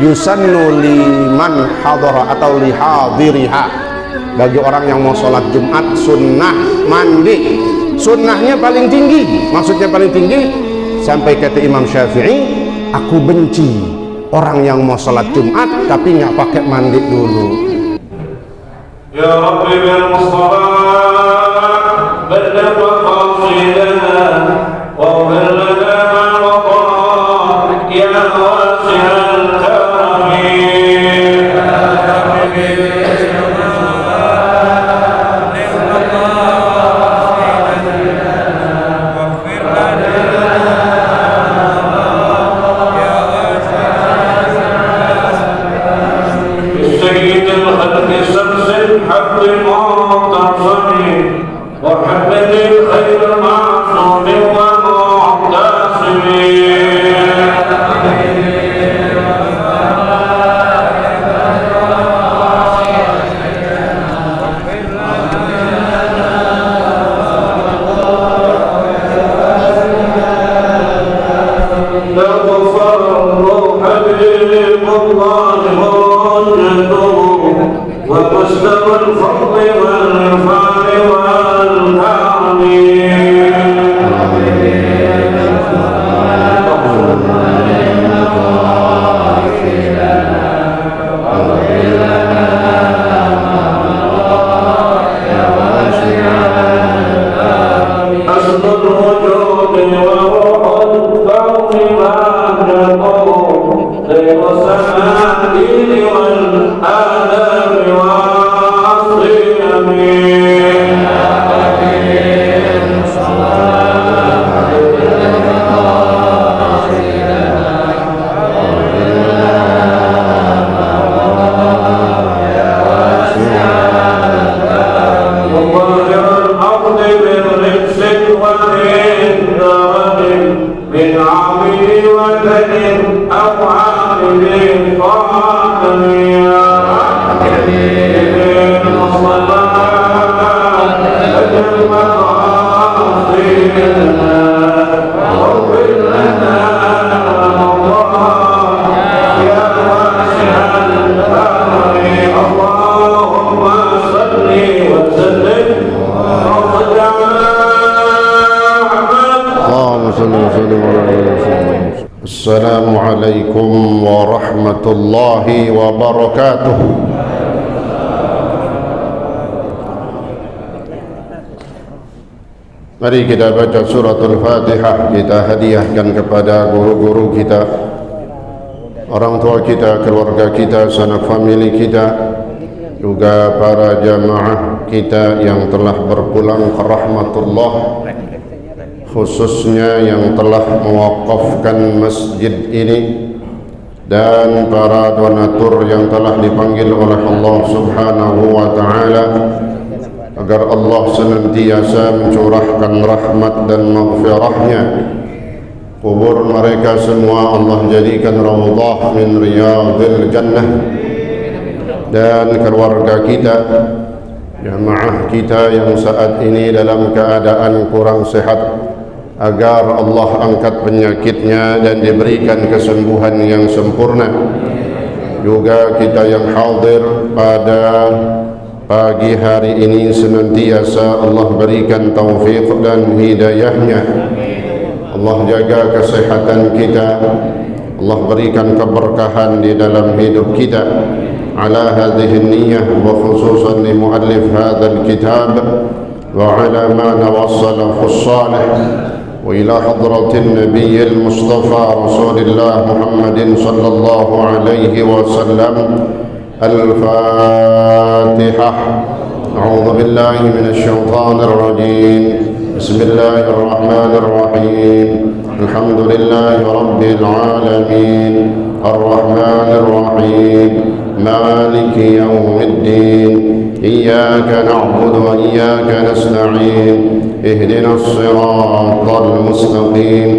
Yusannu liman hadara atau lihadiriha, bagi orang yang mau sholat Jumat sunnah mandi. Sunnahnya paling tinggi, maksudnya paling tinggi sampai kata Imam Syafi'i, aku benci orang yang mau sholat Jumat tapi nggak pakai mandi dulu. Ya Rabbi bil Mustafa balligh qasidana wa balligh ma waqa ya wasi'al Assalamualaikum warahmatullahi wabarakatuh. Mari kita baca suratul Fatihah, kita hadiahkan kepada guru-guru kita, orang tua kita, keluarga kita, sanak famili kita, juga para jamaah kita yang telah berpulang ke rahmatullah, khususnya yang telah mewakafkan masjid ini, dan para donatur yang telah dipanggil oleh Allah Subhanahu wa ta'ala agar Allah senantiasa mencurahkan rahmat dan maghfirahnya. Kubur mereka semua Allah jadikan raudhah min riyadil jannah, dan keluarga kita, jamaah kita yang saat ini dalam keadaan kurang sehat, agar Allah angkat penyakitnya dan diberikan kesembuhan yang sempurna. Juga kita yang hadir pada pagi hari ini senantiasa Allah berikan taufik dan hidayahnya. Allah jaga kesehatan kita, Allah berikan keberkahan di dalam hidup kita. Ala hadhihi niyyah wa khususan li muallif hadzal kitab wa ala ma nawassalahu as-salih wa ila hadratin nabiyil mustafa rasulillah Muhammadin sallallahu alaihi wasallam. Al-Fatihah. A'udzu billahi minasy syaithanir rajim. Bismillahirrahmanirrahim. Alhamdulillahi rabbil alamin. Ar-Rahmanir Rahim. مالك يوم الدين إياك نعبد وإياك نستعين اهدنا الصراط المستقيم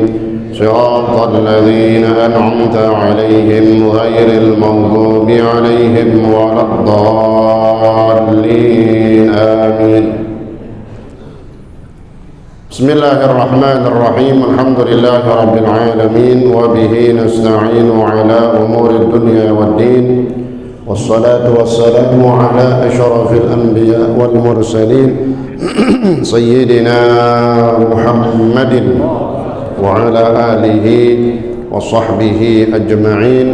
صراط الذين أنعمت عليهم غير المغضوب عليهم ولا الضالين آمين. بسم الله الرحمن الرحيم الحمد لله رب العالمين وبه نستعين على أمور الدنيا والدين والصلاة والسلام على أشرف الأنبياء والمرسلين سيدنا محمد وعلى آله وصحبه أجمعين.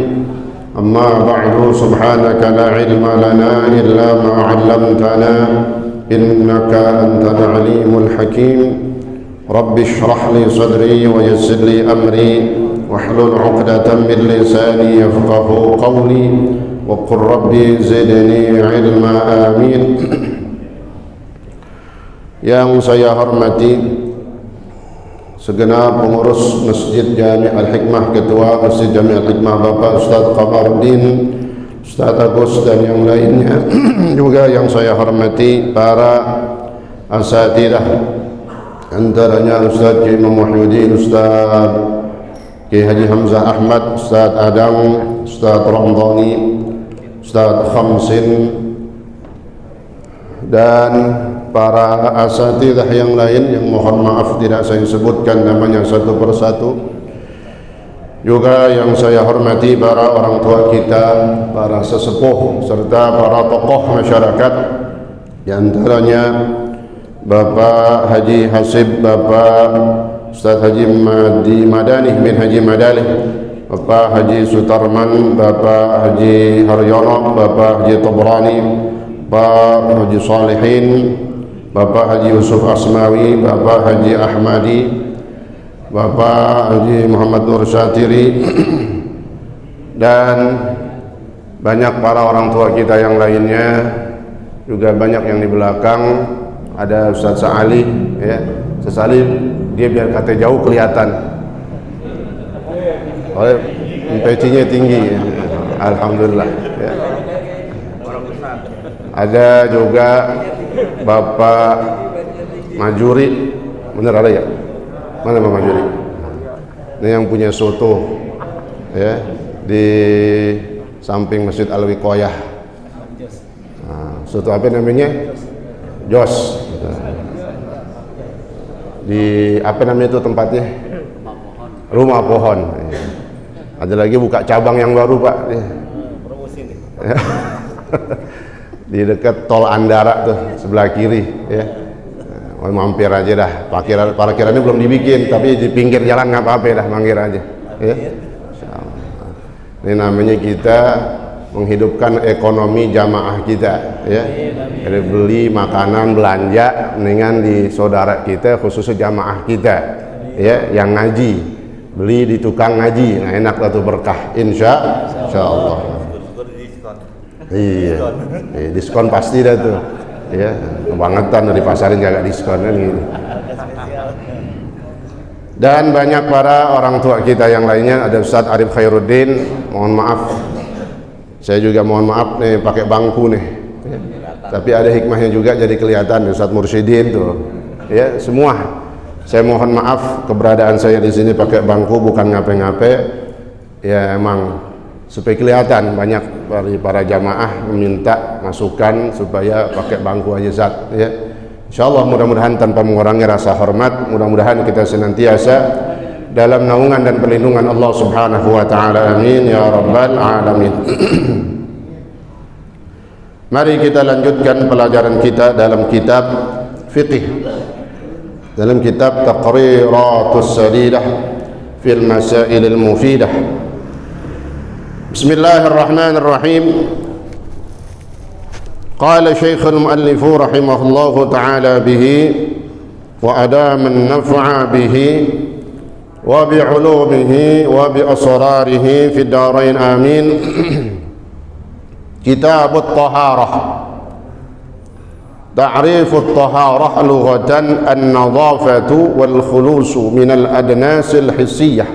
أما بعد سبحانك لا علم لنا إلا ما علمتنا إنك أنت العليم الحكيم. رب اشرح لي صدري ويسر لي أمري واحلل عقدة من لساني يفقه قولي وقل ربي زدني علما آمين. Yang saya hormati segenap pengurus Masjid Jami' Al-Hikmah, Ketua Masjid Jami' Al-Hikmah Bapak Ustaz Qamaruddin, Ustaz Agus dan yang lainnya. Juga yang saya hormati para asatidah, antaranya Ustaz Kiai Imam Muhyiddin, Ustaz Kiai Haji Hamzah Ahmad, Ustaz Adam, Ustaz Ramdhani, Ustaz Khamsin, dan para asatidah yang lain yang mohon maaf tidak saya sebutkan namanya satu persatu. Juga yang saya hormati para orang tua kita, para sesepuh serta para tokoh masyarakat, di antaranya Bapak Haji Hasib, Bapak Ustaz Haji Madani bin Haji Madalih, Bapak Haji Sutarman, Bapak Haji Haryono, Bapak Haji Tobrani, Bapak Haji Salihin, Bapak Haji Yusuf Asmawi, Bapak Haji Ahmadi, Bapak Haji Muhammad Nur Syatiri, dan banyak para orang tua kita yang lainnya. Juga banyak yang di belakang. Ada Ustaz Sa'ali, ya. Ustaz Sa'ali dia biar kata jauh kelihatan. Oleh pecinya tinggi, alhamdulillah, ya. Ada juga Bapak Majuri, bener ada ya? Mana Bapak Majuri? Ini yang punya soto, ya, di samping Masjid Al-Wiqayah. Nah, soto apa namanya? Jos. Di apa namanya itu tempatnya? Rumah Pohon. Ada lagi buka cabang yang baru Pak. Promosi nih. Di dekat tol Andara tuh sebelah kiri, ya. Mampir aja dah. Parkirannya belum dibikin, tapi di pinggir jalan nggak apa-apa dah, mampir aja, ya. Ini namanya kita menghidupkan ekonomi jamaah kita, ya. Jadi beli makanan belanja mendingan di saudara kita, khususnya jamaah kita, ya, yang ngaji, beli di tukang ngaji. Nah, enak lah tuh berkah, insya Allah. Iya, diskon pasti dah tuh, ya, kebangetan dari pasarin jaga diskon kan gitu. Dan banyak para orang tua kita yang lainnya. Ada Ustaz Arif Khairuddin, mohon maaf, saya juga mohon maaf nih pakai bangku nih, ya. Tapi ada hikmahnya juga jadi kelihatan. Ustaz Mursyidin tuh, ya, semua. Saya mohon maaf keberadaan saya di sini pakai bangku bukan ngape-ngape, ya emang supaya kelihatan. Banyak dari para jamaah meminta masukan supaya pakai bangku aja Zat, ya. Insyaallah mudah-mudahan tanpa mengurangi rasa hormat, mudah-mudahan kita senantiasa dalam naungan dan perlindungan Allah Subhanahu wa taala. Amin ya rabbal alamin. Mari kita lanjutkan pelajaran kita dalam kitab fiqh, dalam kitab Taqriratus Sadidah fil Masailil Mufidah. Bismillahirrahmanirrahim. Qala Syekhul Muallif rahimahullahu ta'ala bihi wa adama an-naf'a bihi wa bi'ulumihi wa bi asrarihi fi ad-darain amin. Kitab at-Taharah. Ta'rif at-Taharah lughatan an-nadhafatu wal khulusu min al-adnas al-hissiyah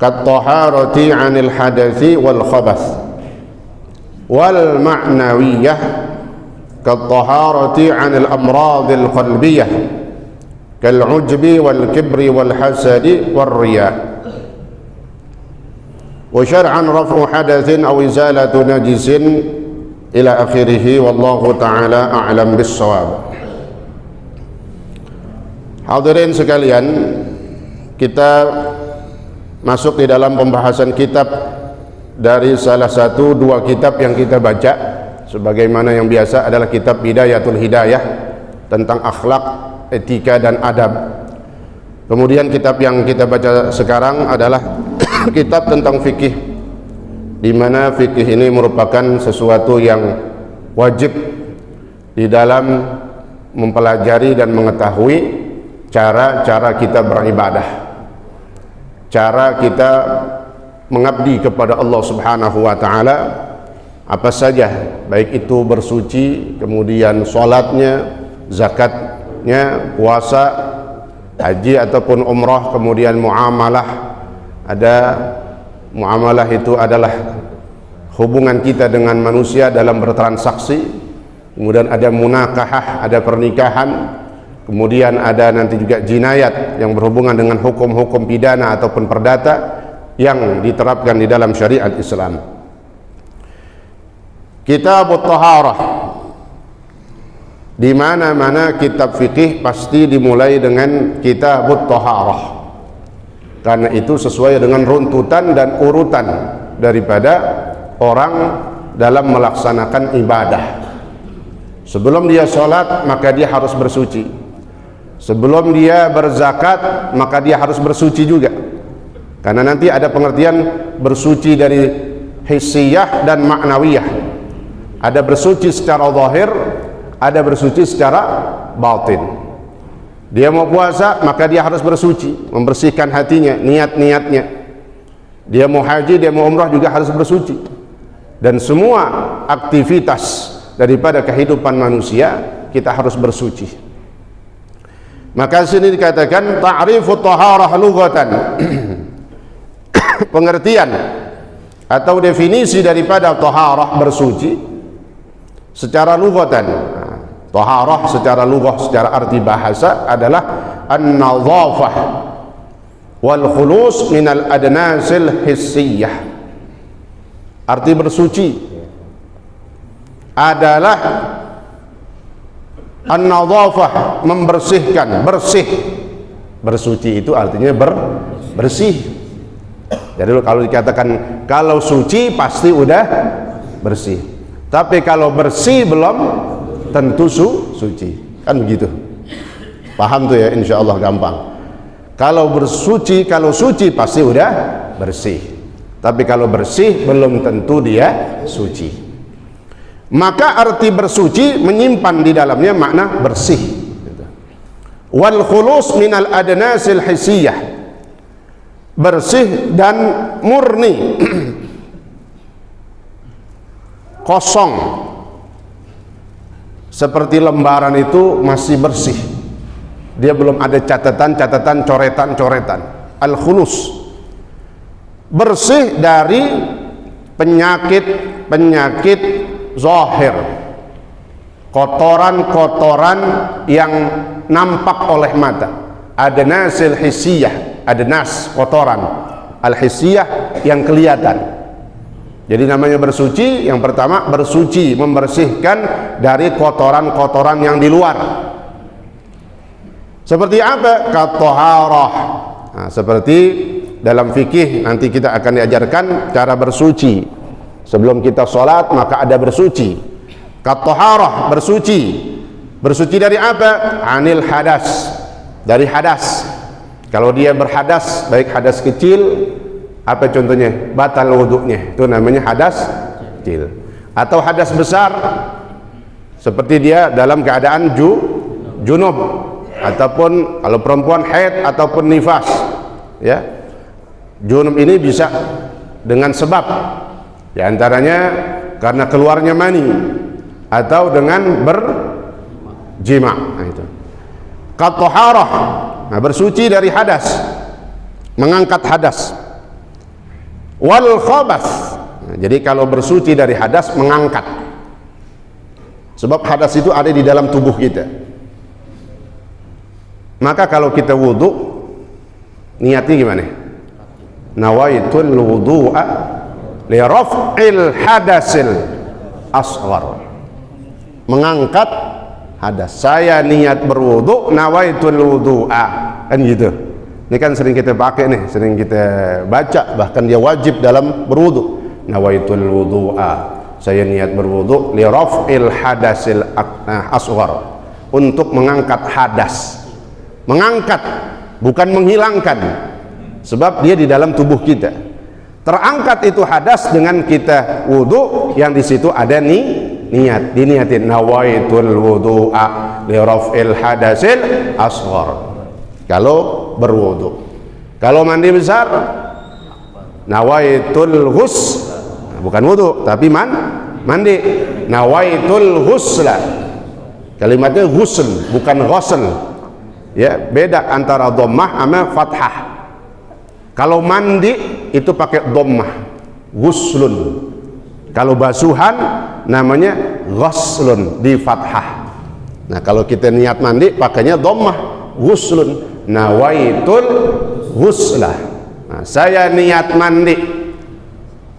kat-taharati 'anil hadathi wal khabath. wal ma'nawiyah kattaharati 'anil amradil qalbiyah kal 'ujbi wal kibri wal hasadi wal riya. Wa syar'an raf'u hadatsin aw izalatu najisin ila akhirih, wallahu ta'ala a'lam bis-shawab. Hadirin sekalian, kita masuk di dalam pembahasan kitab dari salah satu dua kitab yang kita baca, sebagaimana yang biasa adalah kitab Bidayatul Hidayah tentang akhlak, etika dan adab. Kemudian kitab yang kita baca sekarang adalah kitab tentang fikih, di mana fikih ini merupakan sesuatu yang wajib di dalam mempelajari dan mengetahui cara-cara kita beribadah, cara kita mengabdi kepada Allah Subhanahu wa ta'ala, apa saja, baik itu bersuci, kemudian sholatnya, zakatnya, puasa, haji ataupun umrah, kemudian muamalah. Ada muamalah itu adalah hubungan kita dengan manusia dalam bertransaksi, kemudian ada munakahah, ada pernikahan, kemudian ada nanti juga jinayat yang berhubungan dengan hukum-hukum pidana ataupun perdata yang diterapkan di dalam syariat Islam. Kitabut Taharah, di mana-mana kitab fikih pasti dimulai dengan Kitabut Taharah, karena itu sesuai dengan runtutan dan urutan daripada orang dalam melaksanakan ibadah. Sebelum dia sholat, maka dia harus bersuci. Sebelum dia berzakat, maka dia harus bersuci juga, karena nanti ada pengertian bersuci dari hissiyah dan ma'nawiyah. Ada bersuci secara zahir, ada bersuci secara batin. Dia mau puasa, maka dia harus bersuci, membersihkan hatinya, niat-niatnya. Dia mau haji, dia mau umrah juga harus bersuci. Dan semua aktivitas daripada kehidupan manusia kita harus bersuci. Maka sini dikatakan ta'rifut taharah lughatan. Pengertian atau definisi daripada taharah, bersuci, secara lughatan. Taharah secara lughah, secara arti bahasa adalah an-nadhafah wal khulus minal adnasil hissiyah. Arti bersuci adalah an-nadhafah, membersihkan, bersih. Bersuci itu artinya bersih. Jadi kalau dikatakan kalau suci pasti udah bersih, tapi kalau bersih belum tentu suci, kan begitu. Paham tuh ya, insya Allah gampang. Kalau bersuci, kalau suci pasti udah bersih, tapi kalau bersih belum tentu dia suci. Maka arti bersuci menyimpan di dalamnya makna bersih. Wal khulus minal adnasil hissiyah, bersih dan murni, kosong, seperti lembaran itu masih bersih, dia belum ada catatan-catatan, coretan-coretan. Al khulus, bersih dari penyakit zahir, kotoran-kotoran yang nampak oleh mata. Adnasil hissiyah, adnas kotoran, al hissiyah yang kelihatan. Jadi namanya bersuci, yang pertama bersuci, membersihkan dari kotoran-kotoran yang di luar. Seperti apa? Kataharah. Nah, seperti dalam fikih nanti kita akan diajarkan cara bersuci. Sebelum kita sholat maka ada bersuci. Kataharah, bersuci. Bersuci dari apa? Anil hadas, dari hadas. Kalau dia berhadas, baik hadas kecil, apa contohnya? Batal wudhunya, itu namanya hadas kecil. Atau hadas besar, seperti dia dalam keadaan junub, ataupun kalau perempuan haid ataupun nifas, ya. Junub ini bisa dengan sebab, di antaranya karena keluarnya mani atau dengan berjima. Nah, itu. Kataharah, nah, bersuci dari hadas, mengangkat hadas. Wal khabath, Jadi kalau bersuci dari hadas mengangkat, sebab hadas itu ada di dalam tubuh kita. Maka kalau kita wudhu, niatnya gimana? Nawaitul wudu'a li raf'il hadasil asghar, mengangkat hadas. Saya niat berwudu, nawaitul wudu'a, kan gitu. Ini kan sering kita pakai nih, sering kita baca, bahkan dia wajib dalam berwudu. Nawaitul wudu'a, saya niat berwudu li raf'il hadasil asghar, untuk mengangkat hadas. Mengangkat, bukan menghilangkan, sebab dia di dalam tubuh kita. Terangkat itu hadas dengan kita wudu, yang di situ ada niat, diniatin nawaitul wudu'a li raf'il hadasil asghar kalau berwudu. Kalau mandi besar, nawaitul ghusl, bukan wudu tapi mandi, nawaitul ghusla. Kalimatnya ghusl bukan ghusl, ya, beda antara dhammah sama fathah. Kalau mandi itu pakai dhammah, ghuslun. Kalau basuhan namanya ghuslun, di fathah. Nah, kalau kita niat mandi pakainya dhammah, ghuslun. Nawaitul ghuslah. Nah, saya niat mandi.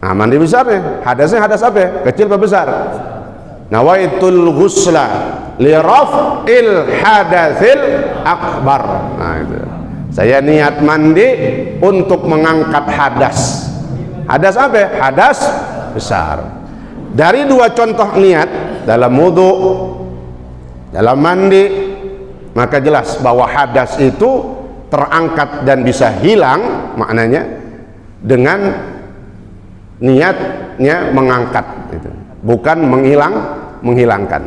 Nah, mandi besarnya, hadasnya hadas apa? Kecil apa besar? Nawaitul ghusla li raf'il hadatsil akbar. Nah, itu. Saya niat mandi untuk mengangkat hadas. Hadas apa? Hadas besar. Dari dua contoh niat, dalam wudu, dalam mandi, maka jelas bahwa hadas itu terangkat dan bisa hilang maknanya dengan niatnya mengangkat, gitu. Bukan menghilangkan.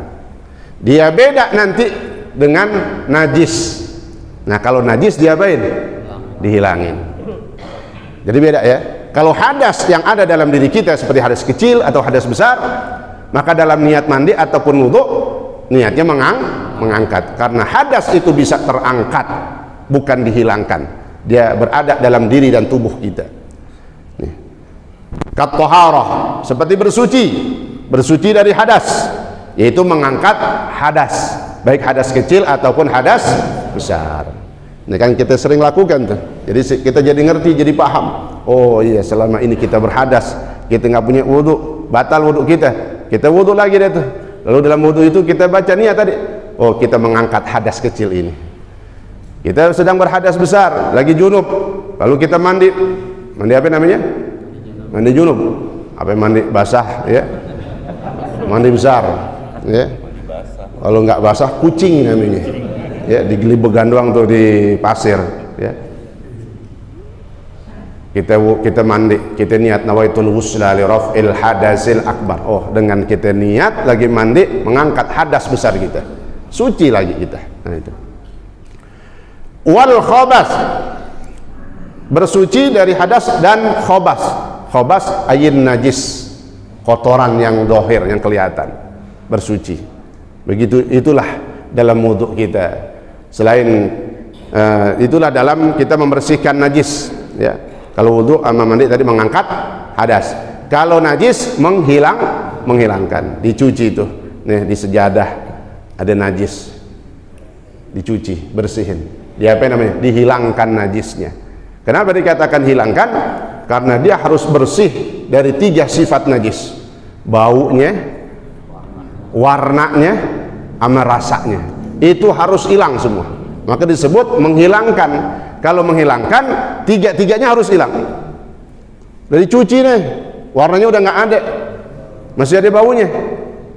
Dia beda nanti dengan najis. Nah, kalau najis diapain? Dihilangin. Jadi beda ya. Kalau hadas yang ada dalam diri kita seperti hadas kecil atau hadas besar, maka dalam niat mandi ataupun wudu niatnya mengangkat, karena hadas itu bisa terangkat, bukan dihilangkan. Dia berada dalam diri dan tubuh kita. Kat taharah, seperti bersuci dari hadas, yaitu mengangkat hadas, baik hadas kecil ataupun hadas besar. Ini kan kita sering lakukan tuh. Jadi kita jadi ngerti, jadi paham. Oh iya, selama ini kita berhadas, kita nggak punya wudu, batal wudu kita. Kita wudu lagi deh tuh. Lalu dalam wudu itu kita baca niat tadi. Oh, kita mengangkat hadas kecil ini. Kita sedang berhadas besar, lagi junub. Lalu kita mandi apa namanya? Mandi junub. Apa mandi basah ya? Mandi besar ya. Kalau nggak basah kucing namanya ya, digelibegan doang tuh di pasir ya. Kita mandi, kita niat nawaitul ghusla li raf'il hadasil akbar. Oh, dengan kita niat lagi mandi mengangkat hadas besar kita, suci lagi kita. Nah, itu. Wal khabas, bersuci dari hadas dan khabas. Khabas ayin najis, kotoran yang dohir, yang kelihatan, bersuci. Begitu, itulah dalam wudu kita. Selain itulah dalam kita membersihkan najis ya. Kalau wudu sama mandi tadi mengangkat hadas. Kalau najis menghilangkan, dicuci itu. Nih di sejadah ada najis, dicuci, bersihin. Dia apa namanya? Dihilangkan najisnya. Kenapa dikatakan hilangkan? Karena dia harus bersih dari 3 sifat najis: baunya, warnanya, sama rasanya. Itu harus hilang semua. Maka disebut menghilangkan. Kalau menghilangkan, 3-tiganya harus hilang. Dari cuci nih, warnanya udah nggak ada, masih ada baunya.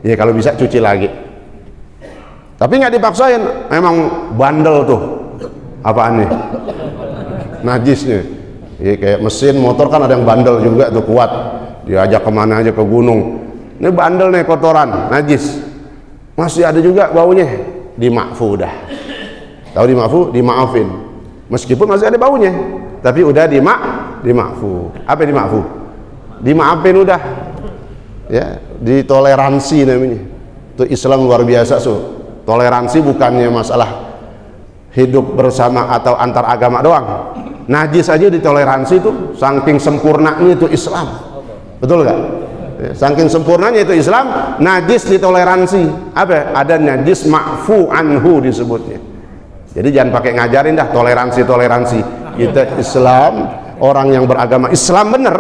Ya kalau bisa cuci lagi. Tapi nggak dipaksain. Memang bandel tuh. Apaan nih? Najisnya. Ya, kayak mesin motor kan ada yang bandel juga tuh, kuat. Diajak kemana aja, ke gunung. Ini bandel nih, kotoran, najis. Masih ada juga baunya. Dimakfu dah. Tahu dimakfu? Dimaafin. Meskipun masih ada baunya, tapi udah dimakfu. Apa dimakfu? Dimaafin udah. Ya, ditoleransi namanya. Itu Islam luar biasa, so. Toleransi bukannya masalah hidup bersama atau antar agama doang. Najis aja ditoleransi itu, saking sempurnanya itu Islam. Betul nggak? Saking sempurnanya itu Islam, najis ditoleransi. Apa? Ada najis ma'fu anhu disebutnya. Jadi jangan pakai ngajarin dah toleransi. Kita Islam, orang yang beragama Islam benar,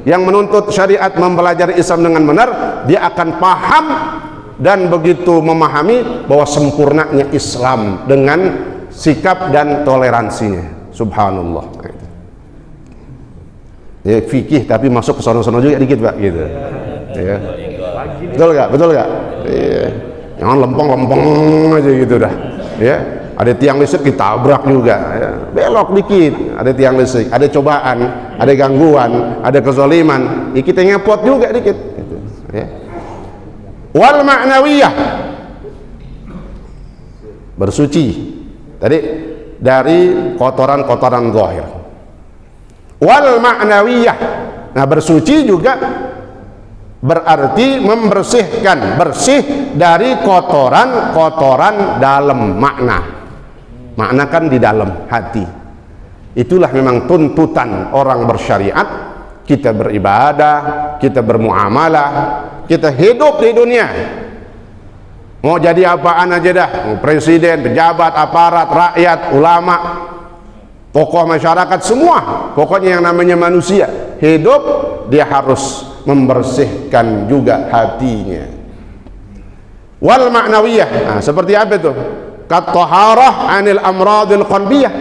yang menuntut syariat, mempelajari Islam dengan benar, dia akan paham dan begitu memahami bahwa sempurnanya Islam dengan sikap dan toleransinya. Subhanallah. Ya, fikih tapi masuk ke sono-sono juga dikit Pak gitu. Ya. Betul gak? Ya. Jangan lempeng-lempeng aja gitu dah. Ya. Ada tiang listrik ditabrak juga. Ya. Belok dikit. Ada tiang listrik, ada cobaan, ada gangguan, ada kezaliman. Ya, kita ngepot juga dikit. Gitu. Ya. Wal ma'nawiyah, bersuci. Tadi dari kotoran-kotoran zahir. Wal ma'nawiyah, nah bersuci juga berarti membersihkan, bersih dari kotoran-kotoran dalam makna kan di dalam hati. Itulah memang tuntutan orang bersyariat. Kita beribadah, kita bermuamalah, kita hidup di dunia, mau jadi apaan aja dah, mau presiden, pejabat, aparat, rakyat, ulama, tokoh masyarakat, semua pokoknya yang namanya manusia hidup, dia harus membersihkan juga hatinya. Wal ma'nawiyah, nah, seperti apa itu? Kat-taharah anil amradil qalbiyah,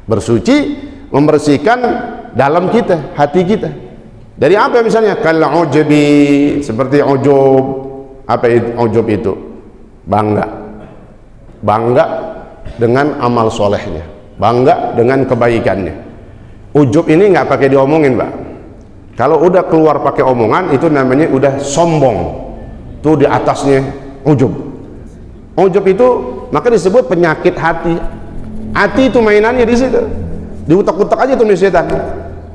bersuci, membersihkan dalam kita, hati kita. Dari apa misalnya? Kal ujubi, seperti ujub. Apa itu ujub itu? Bangga dengan amal solehnya, bangga dengan kebaikannya. Ujub ini nggak pakai diomongin Pak. Kalau udah keluar pakai omongan itu namanya udah sombong. Tuh di atasnya ujub. Ujub itu maka disebut penyakit hati. Hati itu mainannya di situ. Diutak-utak aja tuh setan.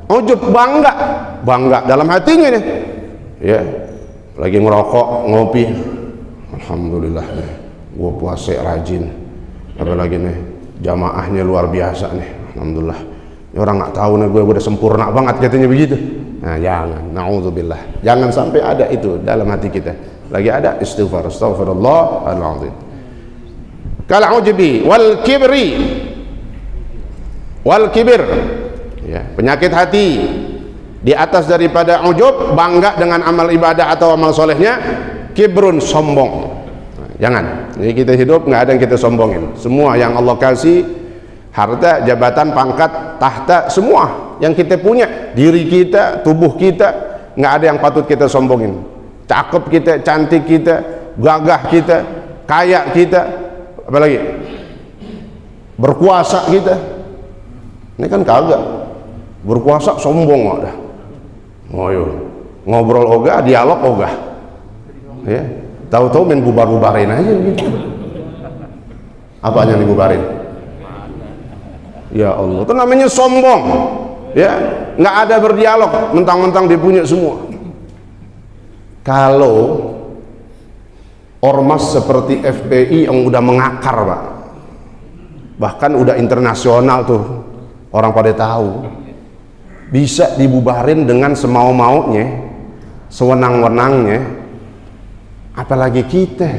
Ujub, bangga dalam hatinya nih. Ya, lagi ngerokok, ngopi. Alhamdulillah nih, gua puasa rajin. Apalagi nih, jamaahnya luar biasa nih. Alhamdulillah. Ini orang nggak tahu nih, gue udah sempurna banget katanya begitu. Nah, jangan, naudzubillah. Jangan sampai ada itu dalam hati kita. Lagi ada istighfar, astagfirullahaladzim. Kal ujubi wal kibir, ya, penyakit hati di atas daripada ujub, bangga dengan amal ibadah atau amal solehnya. Kibrun, sombong. Nah, jangan. Jadi kita hidup nggak ada yang kita sombongin. Semua yang Allah kasih, harta, jabatan, pangkat, tahta, semua yang kita punya, diri kita, tubuh kita, nggak ada yang patut kita sombongin. Cakep kita, cantik kita, gagah kita, kaya kita, apalagi berkuasa kita. Ini kan kagak. Berkuasa sombong ada. Oh iya. Ngobrol ogah, dialog ogah. Ya, tahu-tahu main bubar-bubarin aja gitu. Apanya yang dibubarin? Ya Allah, itu namanya sombong. Ya, nggak ada berdialog, mentang-mentang dia punya semua. Kalau ormas seperti FPI yang udah mengakar Pak, bahkan udah internasional tuh, orang pada tahu, bisa dibubarin dengan semau-maunya, sewenang-wenangnya. Apalagi kita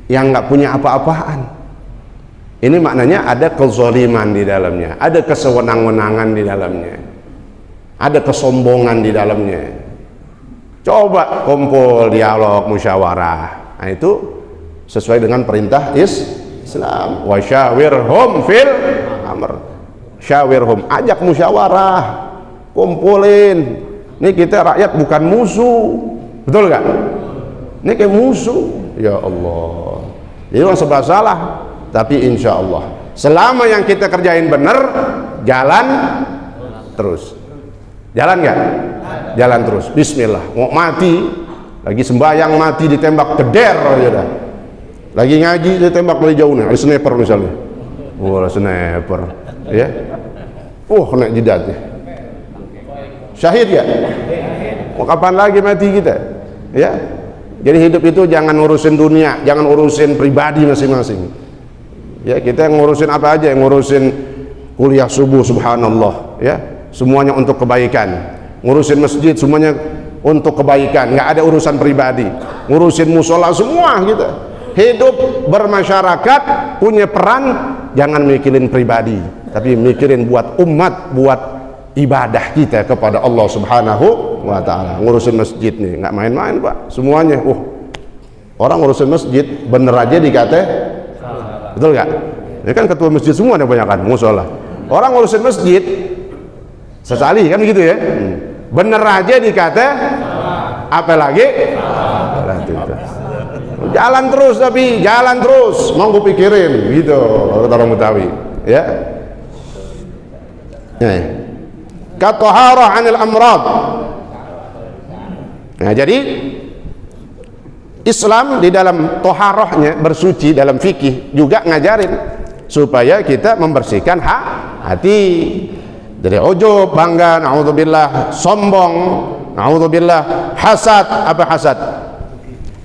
yang nggak punya apa-apaan. Ini maknanya ada kezaliman di dalamnya, ada kesewenang-wenangan di dalamnya, ada kesombongan di dalamnya. Coba kumpul, dialog, musyawarah. Nah, itu sesuai dengan perintah Islam. Wa syawirhum fil amr. Syawirhum, ajak musyawarah, kumpulin. Ini kita rakyat bukan musuh, betul nggak? Ini kayak musuh, ya Allah. Jadi orang serba salah. Tapi insya Allah selama yang kita kerjain benar, jalan terus. Jalan nggak? Jalan terus. Bismillah. Mau mati, lagi sembahyang mati ditembak keder aja dah. Lagi ngaji ditembak dari jauh nih. Ada sniper misalnya. Oh, ada sniper. Ya. Kena jidatnya. Syahid ya? Mau kapan lagi mati kita? Ya. Jadi hidup itu jangan ngurusin dunia, jangan urusin pribadi masing-masing. Ya, kita ngurusin apa aja, ngurusin kuliah subuh, subhanallah, ya, semuanya untuk kebaikan. ngurusin masjid semuanya untuk kebaikan, nggak ada urusan pribadi, ngurusin musola semua kita. Hidup bermasyarakat, punya peran, jangan mikirin pribadi, tapi mikirin buat umat, buat ibadah kita kepada Allah Subhanahu wa Ta'ala. Ngurusin masjid nih nggak main-main Pak, semuanya. Orang ngurusin masjid bener aja dikata, betul nggak? Ini kan ketua masjid semua yang banyak kan musola. Orang ngurusin masjid sekali kan gitu ya, bener aja dikata, apalagi jalan terus, tapi jalan terus mau gue pikirin gitu kata orang Betawi ya. Katoharah anil amrad. Nah, jadi Islam di dalam toharohnya, bersuci dalam fikih juga ngajarin supaya kita membersihkan hati dari ujub, bangga, naudzubillah, sombong, naudzubillah, hasad. Apa hasad?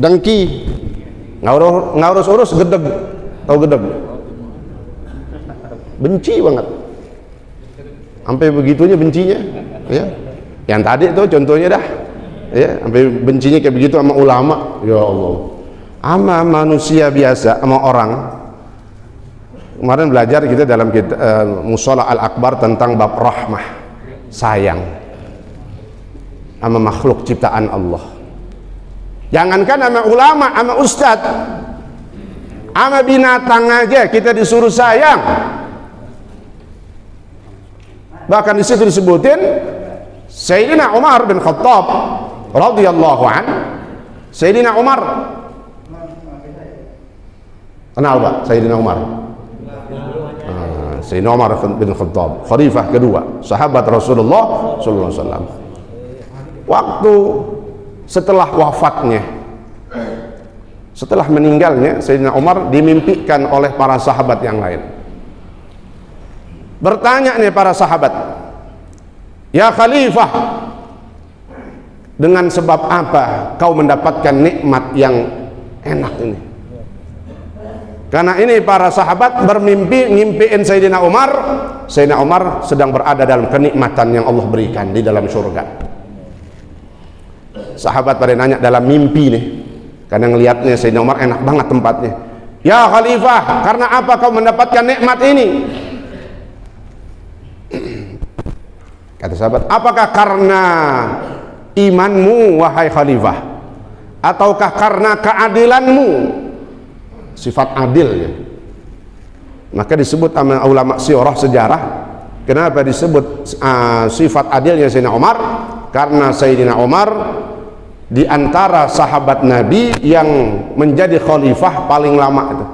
Dengki, nggak urus gedeg. Tahu gedeg? Benci banget, sampai begitunya bencinya ya. Yang tadi tuh contohnya dah ya, sampai bencinya kayak begitu sama ulama. Ya Allah, sama manusia biasa, sama orang. Kemarin belajar kita dalam Musola Al-Akbar tentang bab rahmah, sayang sama makhluk ciptaan Allah. Jangankan sama ulama, sama ustadz, sama binatang aja kita disuruh sayang. Bahkan di situ disebutin Sayyidina Umar bin Khattab radhiyallahu an. Sayyidina Umar, kenal Pak Sayyidina Umar? Sayyidina Umar bin Khattab, khalifah kedua, sahabat Rasulullah sallallahu alaihi wasallam. Waktu setelah wafatnya, setelah meninggalnya Sayyidina Umar, dimimpikan oleh para sahabat yang lain. Bertanya nih para sahabat, ya khalifah, dengan sebab apa kau mendapatkan nikmat yang enak ini? Karena ini para sahabat bermimpi, ngimpiin Sayyidina Umar. Sayyidina Umar sedang berada dalam kenikmatan yang Allah berikan di dalam surga. Sahabat pada nanya dalam mimpi nih, karena ngelihatnya Sayyidina Umar enak banget tempatnya. Ya khalifah, karena apa kau mendapatkan nikmat ini? Kata sahabat, apakah karena imanmu wahai khalifah, ataukah karena keadilanmu? Sifat adil ya. Maka disebut sama ulama sirah sejarah, kenapa disebut sifat adilnya Sayyidina Umar? Karena Sayyidina Umar di antara sahabat Nabi yang menjadi khalifah paling lama itu,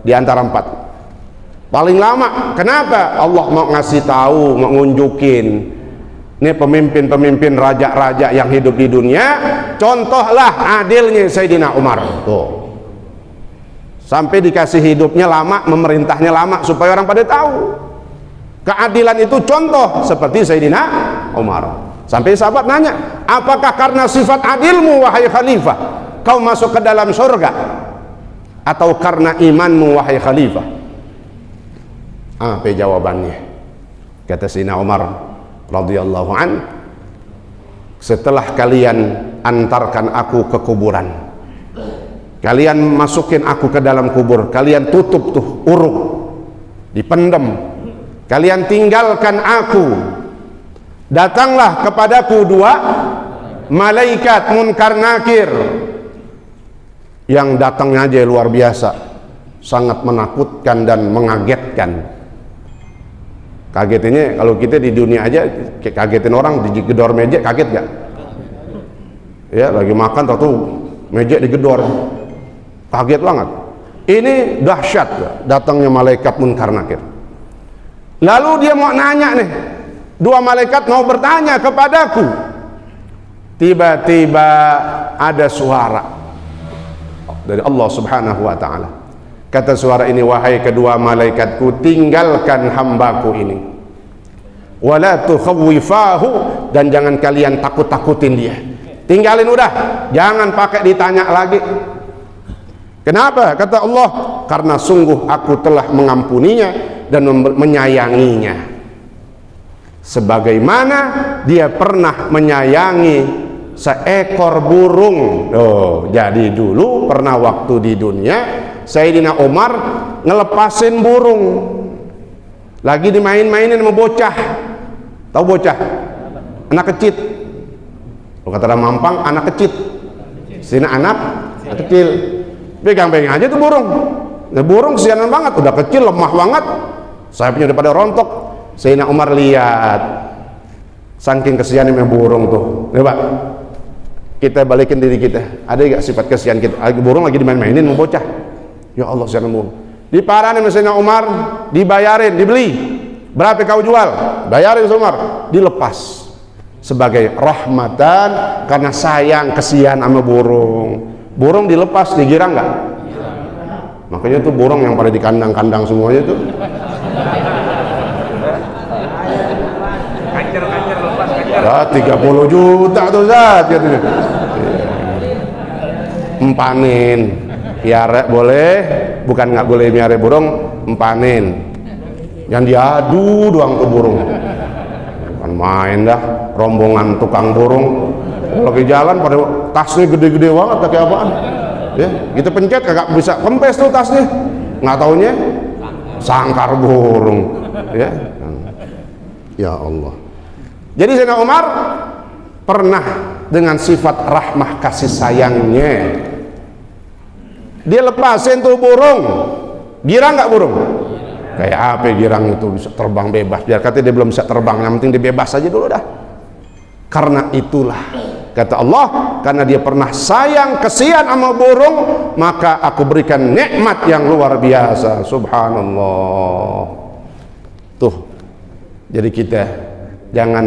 di antara 4 paling lama. Kenapa? Allah mau ngasih tahu, mau ngunjukin ini pemimpin-pemimpin raja-raja yang hidup di dunia, contohlah adilnya Sayyidina Umar tuh. Sampai dikasih hidupnya lama, memerintahnya lama, supaya orang pada tahu keadilan itu contoh seperti Sayyidina Umar. Sampai sahabat nanya, apakah karena sifat adilmu wahai khalifah kau masuk ke dalam surga, atau karena imanmu wahai khalifah? Apa jawabannya? Kata Sayyidina Umar radhiyallahu an, setelah kalian antarkan aku ke kuburan, kalian masukin aku ke dalam kubur, kalian tutup tuh uruk, dipendam, kalian tinggalkan aku, datanglah kepadaku 2 malaikat munkar nakir, yang datangnya aja luar biasa, sangat menakutkan dan mengagetkan. Kagetinnya kalau kita di dunia aja kagetin orang, digedor meja kaget gak? Ya lagi makan tahu meja digedor, kaget banget. Ini dahsyat datangnya malaikat munkar nakir. Lalu dia mau nanya nih, 2 malaikat mau bertanya kepadaku. Tiba-tiba ada suara dari Allah Subhanahu wa ta'ala. Kata suara ini, wahai kedua malaikatku, tinggalkan hambaku ini, wala tukhawwifahu, dan jangan kalian takut-takutin dia. Tinggalin udah, jangan pakai ditanya lagi. Kenapa? Kata Allah, karena sungguh aku telah mengampuninya dan menyayanginya. sebagaimana dia pernah menyayangi seekor burung. Jadi dulu pernah waktu di dunia Sayyidina Umar ngelepasin burung, lagi dimain-mainin sama bocah. Tahu bocah? Anak kecil. Kalau kata orang Mampang, anak kecil. Sini anak kecil. Pegang-pegang aja tuh burung. Nah, burung kesianan banget, udah kecil, lemah banget, sayapnya udah pada rontok. Sayyidina Umar lihat, saking kesiannya burung tuh. Nih Pak, kita balikin diri kita, ada gak sifat kesian kita? Burung lagi dimain-mainin mau bocah, ya Allah kesian burung. Diparahin sama Sayyidina Umar, dibayarin, dibeli. Berapa kau jual? Bayarin sama Umar, dilepas sebagai rahmatan karena sayang kesian sama burung. Burung dilepas, digirang nggak? Makanya tuh burung yang pada di kandang-kandang semuanya tuh. Kancer lepas kancer. Ya, 30 juta tuh Zat katanya. Empanin, piara boleh, bukan nggak boleh miara burung, empanin. Yang diadu doang tuh burung. Bukan main dah, rombongan tukang burung. Lagi jalan pada tasnya gede-gede banget, kayak apaan? Ya, kita pencet kagak bisa kempes tuh tasnya. Nggak taunya sangkar burung. Ya Allah. Jadi Sayyidina Umar pernah dengan sifat rahmah kasih sayangnya, dia lepasin tuh burung. Girang nggak burung? Kayak apa girang itu bisa terbang bebas? Biar katanya dia belum bisa terbang, yang penting dia bebas aja dulu dah. Karena itulah kata Allah, karena dia pernah sayang kesian sama burung, maka aku berikan nikmat yang luar biasa. Subhanallah. Tuh, jadi kita jangan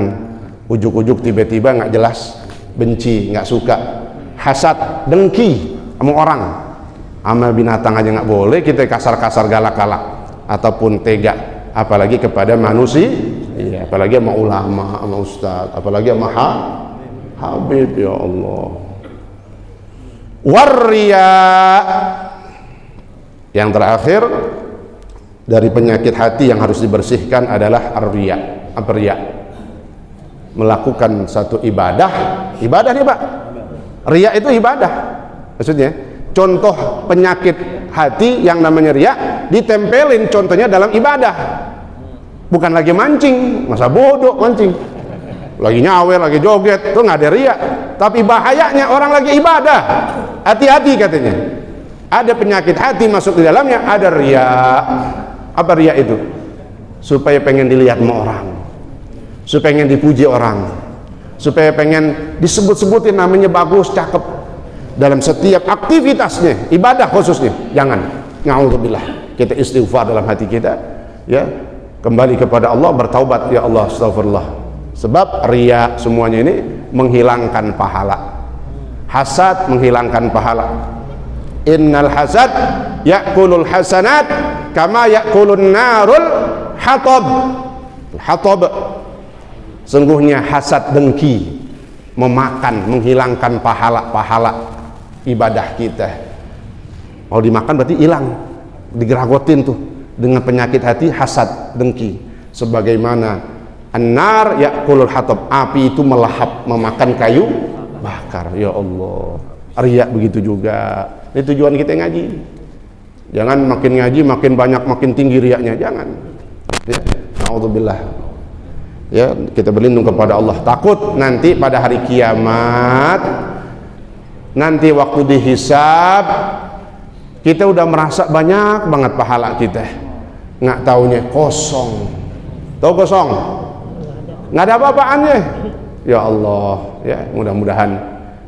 ujuk-ujuk tiba-tiba nggak jelas benci, nggak suka, hasad, dengki sama orang, sama binatang aja nggak boleh kita kasar-kasar, galak-galak ataupun tega, apalagi kepada manusia, ya, apalagi sama ulama, sama ustaz, apalagi sama Habib. Ya Allah. Warriya, yang terakhir dari penyakit hati yang harus dibersihkan adalah ar-riya. Apa riya? Melakukan satu ibadah nih Pak. Riya itu ibadah. Maksudnya, contoh penyakit hati yang namanya riya ditempelin contohnya dalam ibadah. Bukan lagi mancing, masa bodoh mancing. Lagi nyawer, lagi joget, itu nggak ada riya. Tapi bahayanya orang lagi ibadah, hati-hati katanya. Ada penyakit hati masuk di dalamnya, ada riya. Apa riya itu? Supaya pengen dilihat sama orang, supaya pengen dipuji orang, supaya pengen disebut-sebutin namanya bagus, cakep. Dalam setiap aktivitasnya, ibadah khususnya, jangan. Na'udzubillah, kita istighfar dalam hati kita, ya, kembali kepada Allah, bertaubat, ya Allah, astagfirullah. Sebab riya semuanya ini menghilangkan pahala. Hasad menghilangkan pahala. Innal hasad ya'kulul hasanat kama ya'kulun narul hatab. Hatab, sungguhnya hasad, dengki memakan, menghilangkan pahala-pahala ibadah kita. Kalau dimakan berarti hilang, digeragotin tuh dengan penyakit hati, hasad, dengki. Sebagaimana an-nar ya'kulul hatab, api itu melahap, memakan kayu bakar. Ya Allah. Riya begitu juga. Ini tujuan kita ngaji. Jangan makin ngaji makin banyak makin tinggi riyanya, jangan. Ya, na'udzubillah. Ya, kita berlindung kepada Allah. Takut nanti pada hari kiamat, nanti waktu dihisab, kita udah merasa banyak banget pahala kita, nggak taunya kosong. Tahu kosong? Nggak ada apa-apaannya. Ya Allah, ya, mudah-mudahan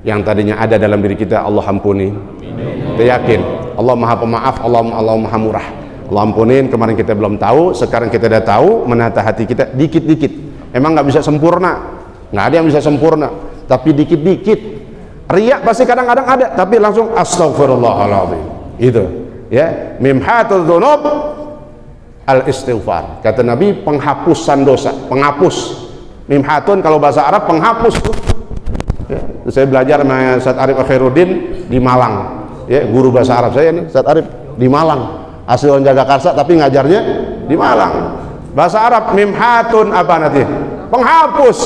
yang tadinya ada dalam diri kita Allah ampuni. Kita yakin Allah Maha Pemaaf, Allah Maha Murah. Allah ampunin, kemarin kita belum tahu, sekarang kita udah tahu, menata hati kita dikit-dikit. Emang nggak bisa sempurna, nggak ada yang bisa sempurna, tapi dikit-dikit. Riya pasti kadang-kadang ada, tapi langsung astagfirullahaladzim. Itu, ya, mimhatul dzunub al-istighfar. Kata Nabi, penghapusan dosa, penghapus. Mimhatun kalau bahasa Arab penghapus tuh. Ya, saya belajar sama Ustaz Arif Khairuddin di Malang. Ya, guru bahasa Arab saya nih, Ustaz Arif di Malang. Asli orang Jagakarsa tapi ngajarnya di Malang. Bahasa Arab mimhatun apa nanti? penghapus.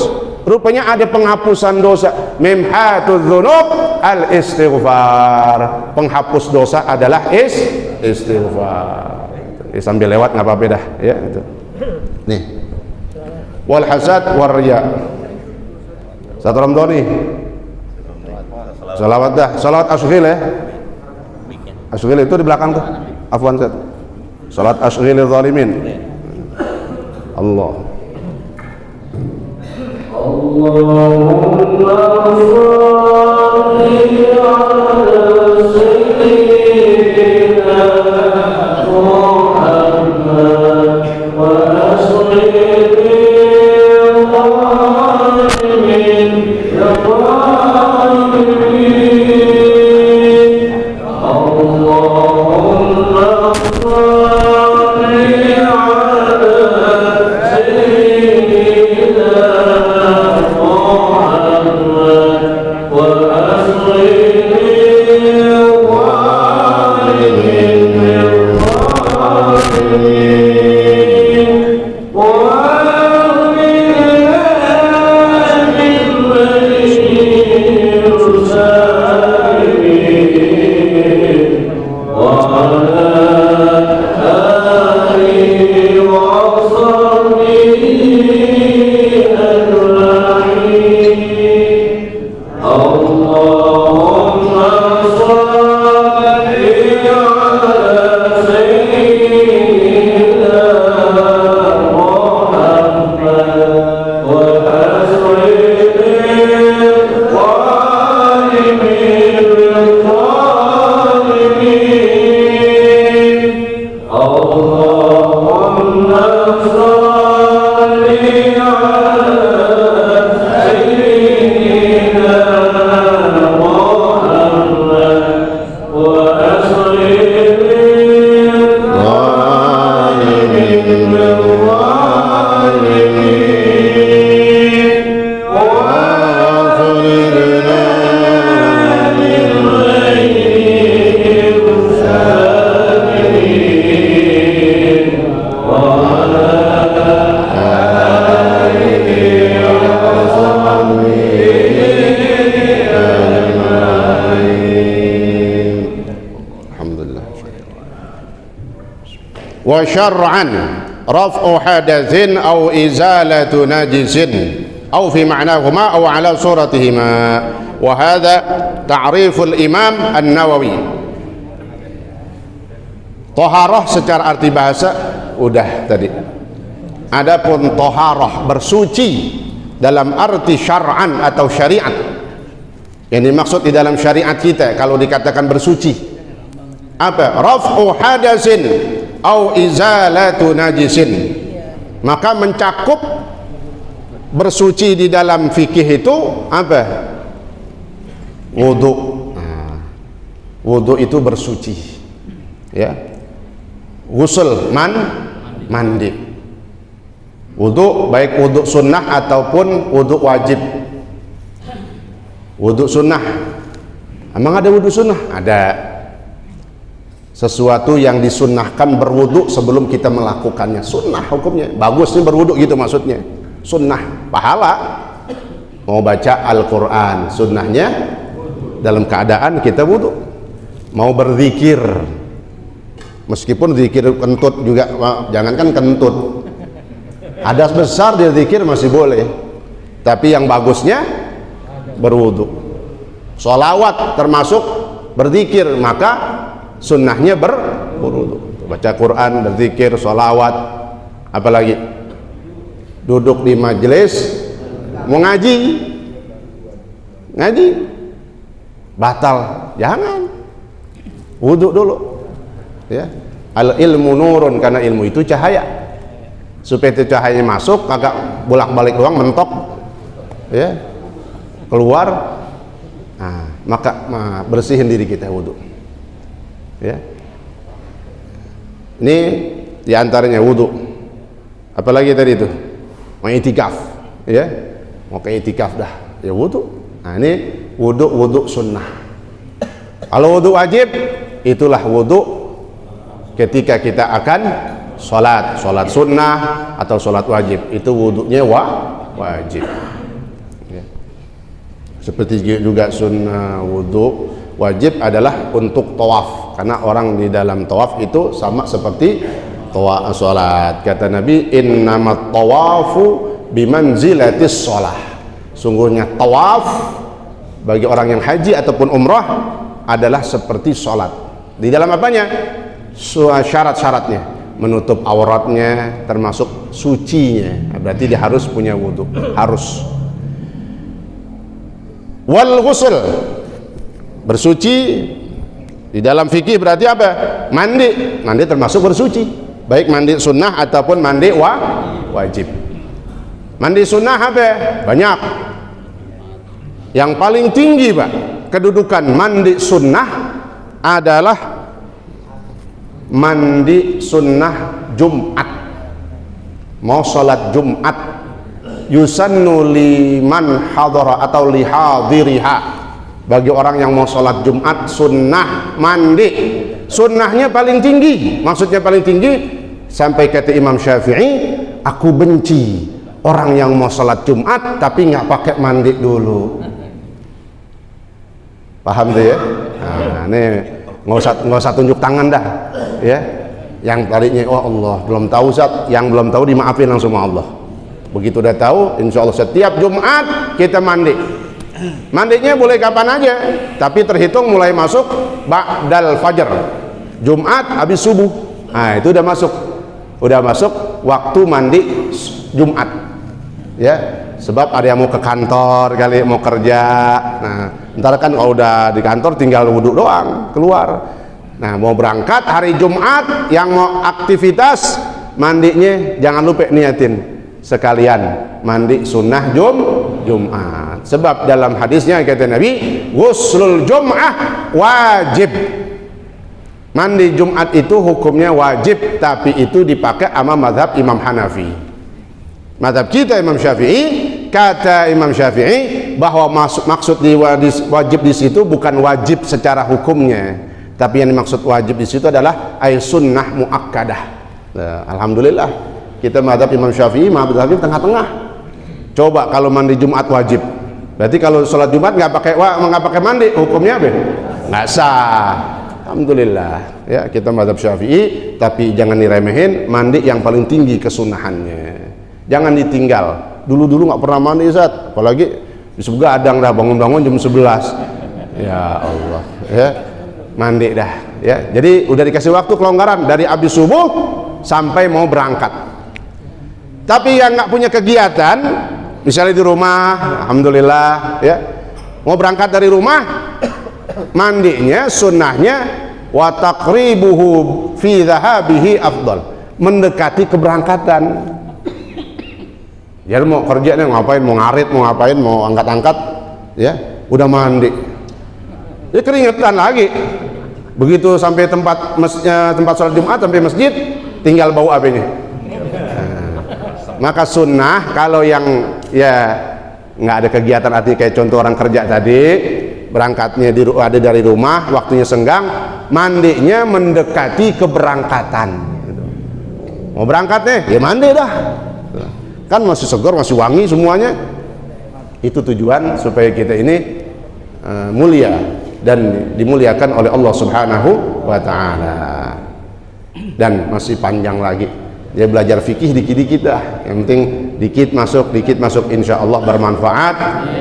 Rupanya ada penghapusan dosa. Mimhatudz dzunub al-istighfar. Penghapus dosa adalah istighfar. Sambil lewat nggak apa-apa dah, ya itu. Nih. Wal hasad war riya. Satu Ramadhani. Salawat dah, salawat asghil ya. Asghil itu di belakang tuh. Afwan Ustaz. Salat asghilil zalimin. Allah. Allahumma shalli ala sayyidina Muhammad wa asghilil zalimin ya wa syar'an raf'u hadatsin aw izalatu najisin aw fi ma'nahuma aw ala suratihima wa hadha ta'riful Imam An-Nawawi. Taharah secara arti bahasa udah tadi. Adapun taharah bersuci dalam arti syar'an atau syariat, yang dimaksud di dalam syariat kita kalau dikatakan bersuci apa? Raf'u hadatsin au izalatu najisin, maka mencakup bersuci di dalam fikih itu apa? Wudu. Wudu itu bersuci, ya. Ghusl mandi. Wudu baik wudu sunnah ataupun wudu wajib. Wudu sunnah, emang ada wudu sunnah? Ada. Sesuatu yang disunnahkan berwudu sebelum kita melakukannya, sunnah hukumnya. Bagusnya berwudu gitu maksudnya, sunnah, pahala. Mau baca Al-Quran, sunnahnya dalam keadaan kita wudu. Mau berzikir, meskipun zikir kentut juga, jangankan kentut, hadas besar dia zikir masih boleh, tapi yang bagusnya berwudu. Sholawat termasuk berzikir, maka sunnahnya berwudu. Baca Quran, berzikir, sholawat, apalagi duduk di majelis mau ngaji batal, jangan, wudu dulu, ya. Al ilmu nurun, karena ilmu itu cahaya. Supaya itu cahayanya masuk, kagak bolak-balik doang mentok, ya, keluar. Nah, maka bersihin diri kita, wudu, ya. Ini diantaranya wudu. Apalagi tadi itu mau itikaf, ya, mau ke itikaf dah, ya wudu. Nah, ini wudu sunnah. Kalau wudu wajib, itulah wudu ketika kita akan sholat sunnah atau sholat wajib, itu wudunya wajib. Ya. Seperti juga sunnah wudu wajib adalah untuk tawaf, karena orang di dalam tawaf itu sama seperti tawaf salat. Kata Nabi, innamat tawafu bimanzilatis shalah. Sungguhnya tawaf bagi orang yang haji ataupun umrah adalah seperti salat. Di dalam apanya? Syarat-syaratnya, menutup auratnya, termasuk sucinya. Berarti dia harus punya wudu, harus. Wal ghusl, bersuci di dalam fikih berarti apa? Mandi termasuk bersuci, baik mandi sunnah ataupun mandi wajib. Mandi sunnah apa? Banyak. Yang paling tinggi Pak kedudukan mandi sunnah adalah mandi sunnah Jumat. Mau sholat Jumat, yusannu liman hadara atau lihadiriha, bagi orang yang mau sholat Jumat sunnah mandi. Sunnahnya paling tinggi, maksudnya paling tinggi, sampai kata Imam Syafi'i, aku benci orang yang mau sholat Jumat tapi nggak pakai mandi dulu. Paham tuh ya? Nah, ini nggak usah tunjuk tangan dah, ya. Yang tadinya, oh Allah belum tahu Ustaz, yang belum tahu dimaafin langsung sama Allah. Begitu udah tahu, insya Allah setiap Jumat kita mandi. Mandinya boleh kapan aja, tapi terhitung mulai masuk ba'dal fajar, Jumat habis subuh. Nah itu udah masuk waktu mandi Jumat, ya. Sebab ada yang mau ke kantor kali, mau kerja. Nah ntar kan kalau udah di kantor tinggal wudhu doang keluar. Nah mau berangkat hari Jumat, yang mau aktivitas mandinya jangan lupa niatin sekalian mandi sunnah Jumat. Sebab dalam hadisnya kata Nabi, ghuslul Jum'ah wajib. Mandi Jumat itu hukumnya wajib, tapi itu dipakai sama mazhab Imam Hanafi. Mazhab kita Imam Syafi'i, kata Imam Syafi'i bahwa maksud di wajib di situ bukan wajib secara hukumnya, tapi yang dimaksud wajib di situ adalah ay sunnah muakkadah. Nah, alhamdulillah kita mazhab Imam Syafi'i, mazhab tengah-tengah. Coba kalau mandi Jumat wajib, berarti kalau sholat Jumat nggak pakai mandi, hukumnya apa? Nggak sah. Alhamdulillah ya, kita mazhab Syafi'i, tapi jangan diremehin mandi yang paling tinggi kesunahannya. Jangan ditinggal. Dulu nggak pernah mandi Ustaz, apalagi di begadang dah, bangun-bangun jam 11. Ya Allah, ya mandi dah. Ya, jadi udah dikasih waktu kelonggaran dari habis subuh sampai mau berangkat. Tapi yang nggak punya kegiatan, misalnya di rumah, alhamdulillah, ya mau berangkat dari rumah, mandinya sunnahnya wa taqribuhu fi dhahabihi afdal, mendekati keberangkatan. Jadi mau kerjanya ngapain, mau ngarit, mau ngapain, mau angkat-angkat, ya udah mandi, ya keringetan lagi. Begitu sampai tempat sholat Jumat, sampai masjid, tinggal bau apinya. Maka sunnah kalau yang ya nggak ada kegiatan, arti kayak contoh orang kerja tadi, berangkatnya ada dari rumah, waktunya senggang, mandinya mendekati keberangkatan. Mau berangkat nih, ya mandi dah. Kan masih segar, masih wangi semuanya. Itu tujuan supaya kita ini mulia dan dimuliakan oleh Allah Subhanahu wa Ta'ala. Dan masih panjang lagi. Dia belajar fikih dikit-dikit dah. Yang penting dikit masuk, insya Allah bermanfaat.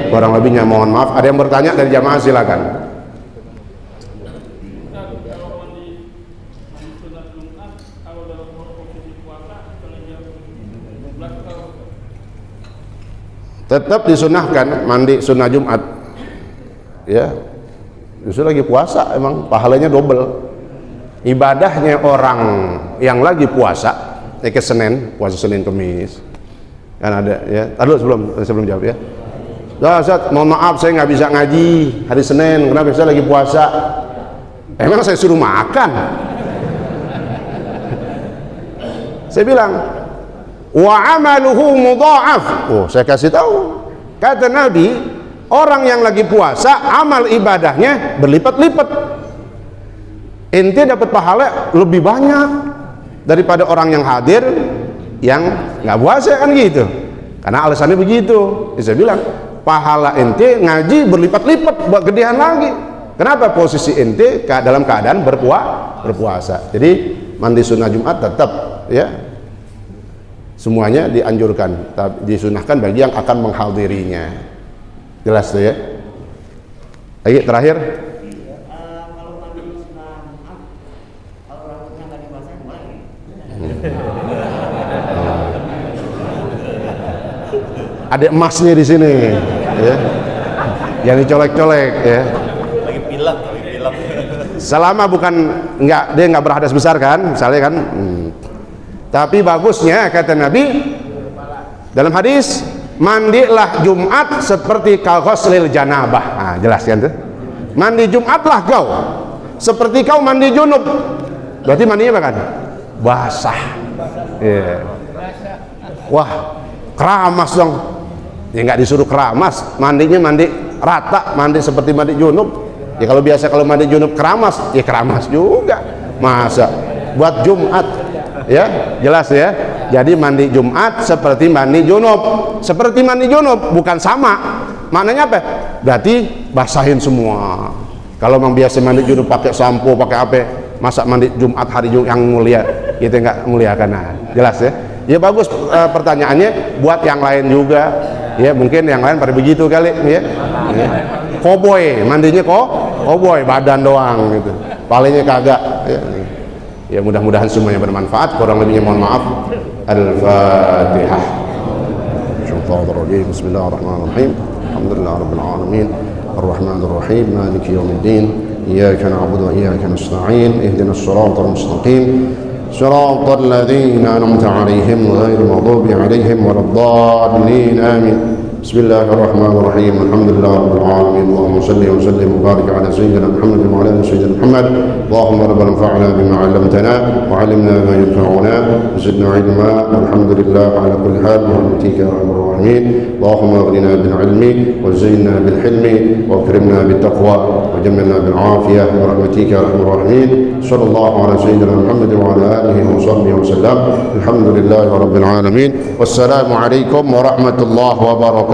Kurang lebihnya mohon maaf. Ada yang bertanya dari jamaah, silakan. Tetap disunahkan mandi sunnah Jumat, ya. Justru lagi puasa emang pahalanya double. Ibadahnya orang yang lagi puasa, ke Senin, puasa Senin Kemis, kan ada ya. Aduh sebelum jawab ya. Ustaz, mohon maaf saya nggak bisa ngaji hari Senin, kenapa? Saya lagi puasa. Emang saya suruh makan? Saya bilang, wa amaluhu mudha'af. Oh, saya kasih tahu. Kata Nabi, orang yang lagi puasa amal ibadahnya berlipat-lipat. Ente dapat pahala lebih banyak daripada orang yang hadir yang nggak puasa, kan gitu. Karena alasannya begitu. Saya bilang, pahala ente ngaji berlipat-lipat, buat gedean lagi. Kenapa? Posisi ente dalam keadaan berpuasa. Jadi mandi sunnah Jumat tetap ya. Semuanya dianjurkan, disunahkan bagi yang akan menghadirinya. Jelas tuh ya. Lagi terakhir. Kalau mandi sunnah Jumat, kalau rambutnya nggak dibasahin boleh. Ada emasnya di sini, ya. Yang dicolek-colek, ya. Lagi pilek. Selama bukan dia nggak berhadas besar kan, misalnya kan. Tapi bagusnya kata Nabi dalam hadis, mandilah Jumat seperti kaghuslil janabah. Nah, jelas kan tuh? Mandi Jumatlah kau seperti kau mandi junub. Berarti mandinya apa kan? Basah. Yeah. Wah, keramas dong. Ya nggak disuruh keramas, mandinya mandi rata, mandi seperti mandi junub. Ya kalau biasa kalau mandi junub keramas, ya keramas juga. Masa buat Jumat. Ya, jelas ya. Jadi mandi Jumat seperti mandi junub. Seperti mandi junub, bukan sama. Maknanya apa? Berarti basahin semua. Kalau memang biasa mandi junub pakai sampo, pakai apa? Masa mandi Jumat hari yang mulia, kita nggak muliakan. Nah, jelas ya. Ya bagus pertanyaannya buat yang lain juga. Ya mungkin yang lain pada begitu kali ya. Ya. Koboy, mandinya koboy, badan doang gitu. Palingnya kagak ya. Ya mudah-mudahan semuanya bermanfaat. Kurang lebihnya mohon maaf. Al-Fatihah. Bismillahirrahmanirrahim. Alhamdulillahirabbil alamin. Ar-Rahmanir Rahim. Maliki yaumiddin. Iyyaka na'budu wa iyyaka nasta'in. Ihdinas siratal mustaqim. Siratal ladzina an'amta 'alaihim ghairil maghdubi 'alaihim waladdallin. Amin. Bismillahirrahmanirrahim. Alhamdulillahirabbil alamin. Allahumma shalli wa sallim wa barik ala sayyidina Muhammad wa ala ali sayyidina Muhammad. Allahumma rabbana anfa'na bima 'allamtana wa 'allimna ma yanfa'una wa zidna 'ilma. Alhamdulillah ala kulli hal wa rahmatika ya arhamar rahimin. Allahumma aghnina bil 'ilmi wa zayyinna bil hilmi wa akrimna bit taqwa wa jammilna bil 'afiyah wa rahmatika ya arhamar rahimin. Sallallahu ala sayyidina Muhammad wa ala alihi wa sahbihi wa sallam. Alhamdulillahi rabbil alamin. Wassalamu alaikum warahmatullahi wabarakatuh.